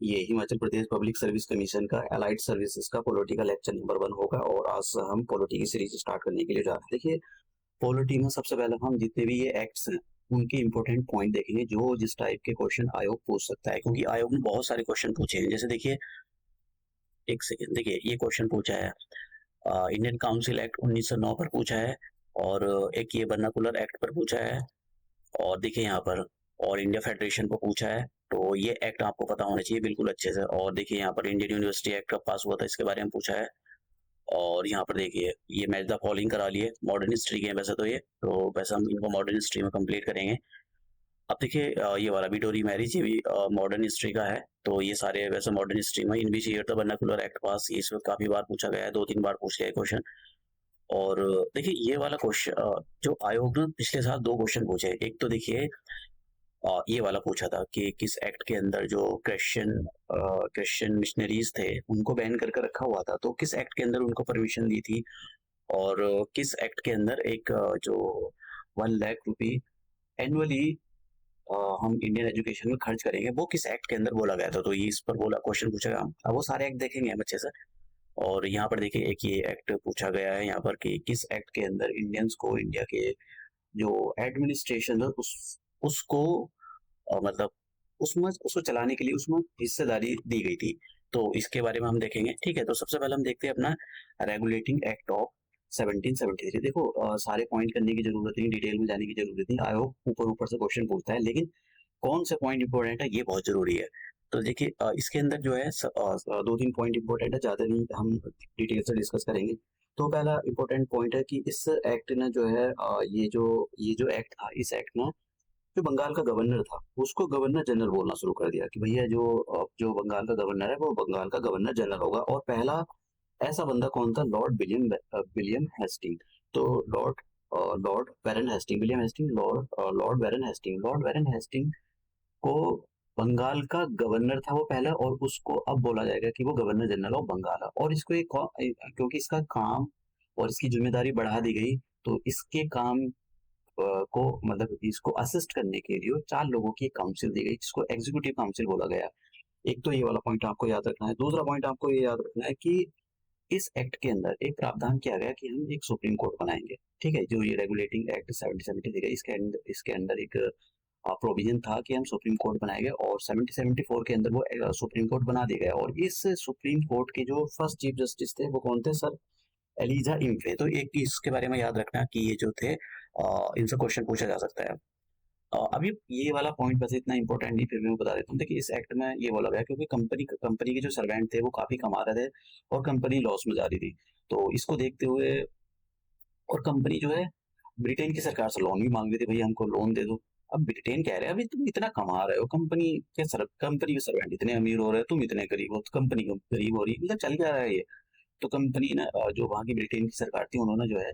ये Himachal Pradesh public service commission का allied services का पॉलिटिकल लेक्चर नंबर 1 होगा और आज हम पॉलिटी की सीरीज स्टार्ट करने के लिए जा रहे हैं। देखिए, पॉलिटी में सबसे पहले हम जितने भी ये एक्ट्स हैं उनके इंपॉर्टेंट पॉइंट देखेंगे जो जिस टाइप के क्वेश्चन आयोग पूछ सकता है, क्योंकि आयोग ने बहुत सारे क्वेश्चन पूछे हैं। जैसे देखिए, एक सेकेंड, देखिए ये क्वेश्चन पूछा है इंडियन काउंसिल एक्ट 1909 पर पूछा है, और एक ये वर्नाकुलर एक्ट पर पूछा है, और देखिए यहाँ पर और इंडिया फेडरेशन पर पूछा है। तो ये एक्ट आपको पता होना चाहिए बिल्कुल अच्छे से। और देखिए यहाँ पर इंडियन यूनिवर्सिटी एक्ट कब पास हुआ था इसके बारे में पूछा है। और यहाँ पर देखिए ये मैच द फॉलोइंग करा लिए, मॉडर्न हिस्ट्री के हैं वैसे तो ये, तो वैसे हम इनको मॉडर्न हिस्ट्री में कंप्लीट करेंगे। अब देखिए ये वाला विटोरी मैरिज, ये भी मॉडर्न हिस्ट्री का है। तो ये सारे वैसे मॉडर्न हिस्ट्री में in which year the vernacular act pass, ये इसमें काफी बार पूछा गया है, 2-3 बार पूछ गया है क्वेश्चन। और देखिए ये वाला क्वेश्चन जो आयोग ने पिछले साल 2 क्वेश्चन पूछे, एक तो देखिए ये वाला पूछा था कि किस एक्ट के अंदर जो क्रिश्चियन मिशनरीज थे उनको बैन करके रखा हुआ था, तो किस एक्ट के अंदर उनको परमिशन दी थी, और किस एक्ट के अंदर एक जो 1 लाख रुपी एनुअली हम इंडियन एजुकेशन में खर्च करेंगे, वो किस एक्ट के अंदर बोला गया था। तो ये इस पर बोला क्वेश्चन पूछा गया। अब वो सारे एक्ट देखेंगे हम अच्छे से। और यहाँ पर देखिए एक ये एक्ट पूछा गया है यहाँ पर कि किस एक्ट के अंदर इंडियंस को इंडिया के जो एडमिनिस्ट्रेशन है उसको मतलब उसमें उसको चलाने के लिए उसमें हिस्सेदारी दी गई थी। तो इसके बारे में हम देखेंगे, ठीक है। तो सबसे पहले हम देखते हैं अपना रेगुलेटिंग एक्ट ऑफ 1773। देखो सारे पॉइंट करने की जरूरत नहीं, डिटेल में जाने की जरूरत नहीं, आयोग ऊपर ऊपर से क्वेश्चन पूछता है, लेकिन कौन से पॉइंट इंपॉर्टेंट है ये बहुत जरूरी है। तो देखिए इसके अंदर जो है 2-3 पॉइंट इंपॉर्टेंट है, ज्यादा नहीं हम डिटेल से डिस्कस करेंगे। तो पहला इंपॉर्टेंट पॉइंट है कि इस एक्ट ने जो है ये जो एक्ट था, इस एक्ट ने जो बंगाल का गवर्नर था उसको गवर्नर जनरल बोलना शुरू कर दिया कि भैया जो बंगाल का गवर्नर है वो बंगाल का गवर्नर जनरल होगा। और पहला ऐसा बंदा कौन था? Lord William Hasting. तो lord Baron Hasting, William Hasting, lord Baron Hasting को बंगाल का गवर्नर था वो पहला, और उसको अब बोला जाएगा कि वो गवर्नर जनरल ऑफ बंगाल है। और इसको क्योंकि इसका काम और इसकी जिम्मेदारी बढ़ा दी गई, तो इसके काम को मतलब इसको असिस्ट करने के लिए 4 लोगों की एक काउंसिल दी गई जिसको एग्जीक्यूटिव काउंसिल बोला गया। एक तो ये वाला पॉइंट आपको याद रखना है। दूसरा पॉइंट आपको ये याद रखना है कि इस एक्ट के अंदर एक प्रावधान किया गया कि हम एक सुप्रीम कोर्ट बनाएंगे, ठीक है। जो ये रेगुलेटिंग एक्ट 1773 इसके अंदर एक प्रोविजन था कि हम सुप्रीम कोर्ट बनाएंगे, और 1774 के अंदर वो सुप्रीम कोर्ट बना दिया गया। और इस सुप्रीम कोर्ट के जो फर्स्ट चीफ जस्टिस थे वो कौन थे? Sir Elijah Impey. तो एक इसके बारे में याद रखना कि ये जो थे इनसे क्वेश्चन पूछा जा सकता है। अभी ये वाला पॉइंट बस इतना इंपॉर्टेंट नहीं, फिर भी मैं बता देता हूँ। देखिए इस एक्ट में ये बोला गया क्योंकि कंपनी के जो सर्वेंट थे वो काफी कमा रहे थे और कंपनी लॉस में जा रही थी। तो इसको देखते हुए, और कंपनी जो है ब्रिटेन की सरकार से लोन भी मांग रही थी, भैया हमको लोन दे दो। अब ब्रिटेन कह रहे हैं अभी तुम इतना कमा रहे हो, कंपनी के सर्वेंट इतने अमीर हो रहे हो, तुम इतने गरीब हो, तो कंपनी गरीब हो रही है, मतलब चल क्या रहा है ये। तो कंपनी ने जो वहां की ब्रिटेन की सरकार थी उन्होंने जो है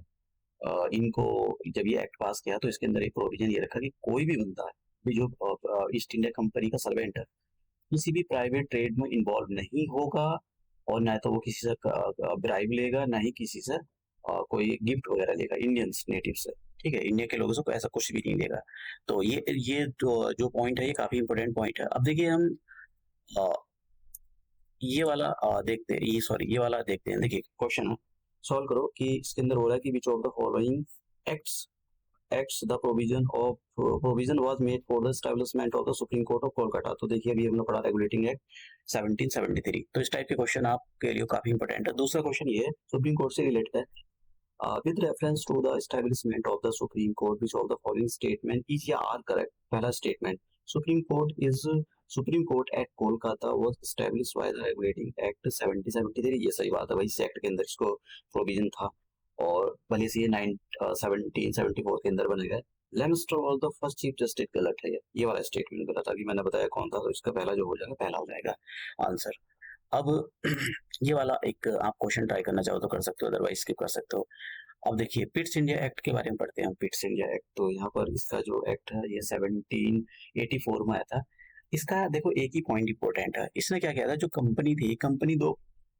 इनको जब ये एक्ट पास किया तो इसके अंदर एक प्रोविजन ये रखा कि कोई भी बंदा है भी जो ईस्ट इंडिया कंपनी का सर्वेंट है किसी भी प्राइवेट ट्रेड में इन्वॉल्व नहीं होगा, और ना तो वो किसी से ब्राइब लेगा, ना ही किसी से कोई गिफ्ट वगैरह लेगा इंडियंस नेटिव से, ठीक है। इंडिया के लोगों से कोई ऐसा कुछ भी नहीं लेगा। तो ये जो पॉइंट है ये काफी इंपॉर्टेंट पॉइंट है। अब देखिए हम अ, ये वाला देखते हैं, ये वाला देखते हैं। देखिए क्वेश्चन सॉल्व करो कि इसके अंदर हो रहा है कि which of the following acts acts the provision was made for the establishment of the supreme court of Kolkata. तो देखिए अभी हमने पढ़ा रेगुलेटिंग एक्ट 1773। तो इस टाइप के क्वेश्चन आपके लिए काफी इंपॉर्टेंट है। दूसरा क्वेश्चन ये है, सुप्रीम कोर्ट से रिलेटेड है। With reference to the establishment of the Supreme Court, which of the following statement is या are correct? पहला statement, Supreme Court at Kolkata was established by the Regulating Act 1773। ये सही बात है भाई, इस एक्ट के अंदर इसको प्रोविजन था, और भले से ये 1774 के अंदर बने गए। Lemaistre was the first chief justice, गलत है ये वाला स्टेटमेंट गलत है। अभी मैंने बताया कौन था, तो इसका पहला जो हो जाएगा पहला हो जाएगा आंसर। अब ये वाला एक आप क्वेश्चन ट्राई करना चाहो तो कर सकते हो, अदरवाइज स्किप कर सकते हो। अब देखिए पिट्स इंडिया एक्ट के बारे में पढ़ते हैं। पिट्स इंडिया एक्ट, तो यहाँ पर इसका जो एक्ट है ये 1784 में आया था। इसका देखो एक ही पॉइंट इंपॉर्टेंट है, इसने क्या किया था, जो कंपनी थी, कंपनी दो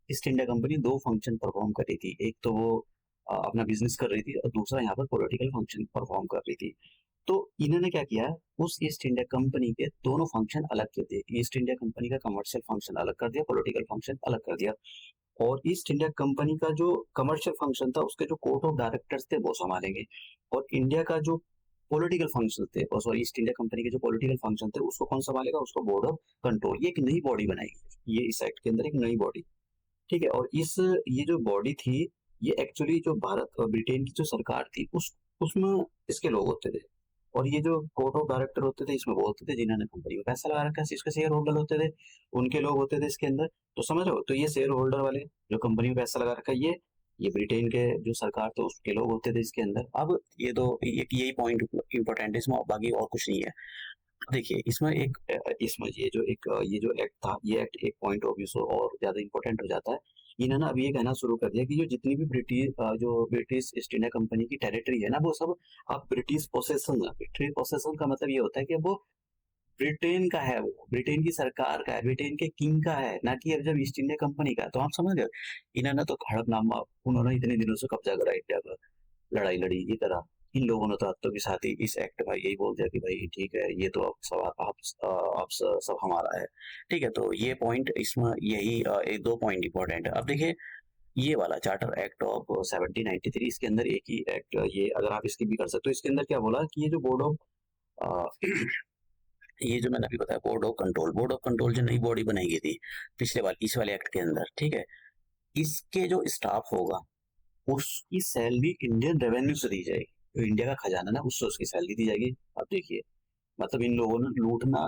east India company 2 function perform कर रही थी। एक तो वो अपना बिजनेस कर रही थी, और दूसरा यहाँ पर पॉलिटिकल फंक्शन परफॉर्म कर रही थी। तो इन्होंने क्या किया, उस ईस्ट इंडिया कंपनी के दोनों फंक्शन अलग कर दिए। ईस्ट इंडिया कंपनी का कमर्शियल फंक्शन अलग कर दिया, पॉलिटिकल फंक्शन अलग कर दिया। और ईस्ट इंडिया कंपनी का जो कमर्शियल फंक्शन था उसके जो कोर्ट ऑफ डायरेक्टर्स थे वो संभालेंगे, और इंडिया का जो पॉलिटिकल फंक्शन थे, और सॉरी ईस्ट इंडिया कंपनी के जो पॉलिटिकल फंक्शन थे उसको कौन संभालेगा, उसको बोर्ड ऑफ कंट्रोल। ये एक नई बॉडी बनाएगी, ये इस एक्ट के अंदर एक नई बॉडी, ठीक है। और ये जो बॉडी थी, ये एक्चुअली जो भारत और ब्रिटेन की जो सरकार थी उसमें इसके लोग होते थे। और ये जो कोर्ट ऑफ डायरेक्टर होते थे इसमें वो होते थे जिन्होंने कंपनी में पैसा लगा रखा है, इसके शेयर होल्डर होते थे, उनके लोग होते थे इसके अंदर। तो समझ रहे हो, तो ये शेयर होल्डर वाले जो कंपनी में पैसा लगा रखा है, ये ब्रिटेन के जो सरकार थे उसके लोग होते थे इसके अंदर। अब ये तो यही पॉइंट इंपॉर्टेंट है इसमें, बाकी और कुछ नहीं है। देखिए इसमें ये जो एक्ट था, ये एक्ट एक पॉइंट ऑफ व्यू से और ज्यादा इंपॉर्टेंट हो जाता है। इन्होंने अब ये कहना शुरू कर दिया कि जो जितनी भी ब्रिटिश ईस्ट इंडिया कंपनी की टेरिटरी है ना, वो सब अब ब्रिटिश पोसेशन है। ब्रिटिश पोसेशन का मतलब ये होता है कि वो ब्रिटेन का है, वो ब्रिटेन की सरकार का है, ब्रिटेन के किंग का है, ना कि अब जब ईस्ट इंडिया कंपनी का है। तो आप समझ रहे हो, इन्होंने तो हड़पनामा, उन्होंने इतने दिनों से कब्जा करा इंडिया का, लड़ाई लड़ी ये करा। इन लोगों ने तो हाथों के साथ ही इस एक्ट में यही बोल दिया कि भाई ठीक है, ये तो अब सब सब हमारा है, ठीक है। तो ये पॉइंट इसमें यही एक दो पॉइंट इंपॉर्टेंट है। अब देखिए ये वाला चार्टर एक्ट ऑफ 1793, इसके अंदर एक ही एक्ट, ये अगर आप इसकी भी कर सकते हो, इसके अंदर क्या बोला कि ये जो बोर्ड ऑफ ये जो मैंने अभी बताया बोर्ड ऑफ कंट्रोल जो नई बॉडी बनाई गई थी इस वाले एक्ट के अंदर, ठीक है, इसके जो स्टाफ होगा उसकी सैलरी इंडियन रेवेन्यू से दी जाएगी। जो इंडिया का खजाना ना उससे उसकी सैलरी दी जाएगी। अब देखिए, मतलब इन लोगों ने लूटना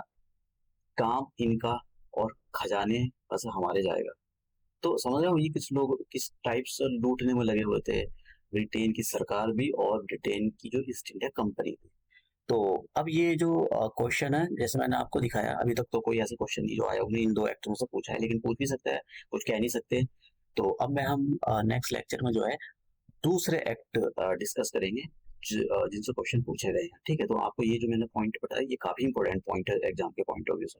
काम इनका, और खजाने बस हमारे जाएगा। तो समझ रहे हो ये किस लोग किस टाइप से लूटने में लगे हुए थे, ब्रिटेन की सरकार भी और ब्रिटेन की जो ईस्ट इंडिया कंपनी भी। तो अब ये जो क्वेश्चन है, जैसे मैंने आपको दिखाया, अभी तक तो कोई ऐसा क्वेश्चन नहीं जो आया उन्हें इन दो एक्ट में से पूछा है, लेकिन पूछ भी सकता है, कुछ कह नहीं सकते। तो अब हम नेक्स्ट लेक्चर में जो है दूसरे एक्ट डिस्कस करेंगे जिनसे क्वेश्चन पूछे गए हैं, ठीक है। तो आपको ये जो मैंने पॉइंट बताया ये काफी इंपॉर्टेंट पॉइंट है एग्जाम के पॉइंट ऑफ व्यू से।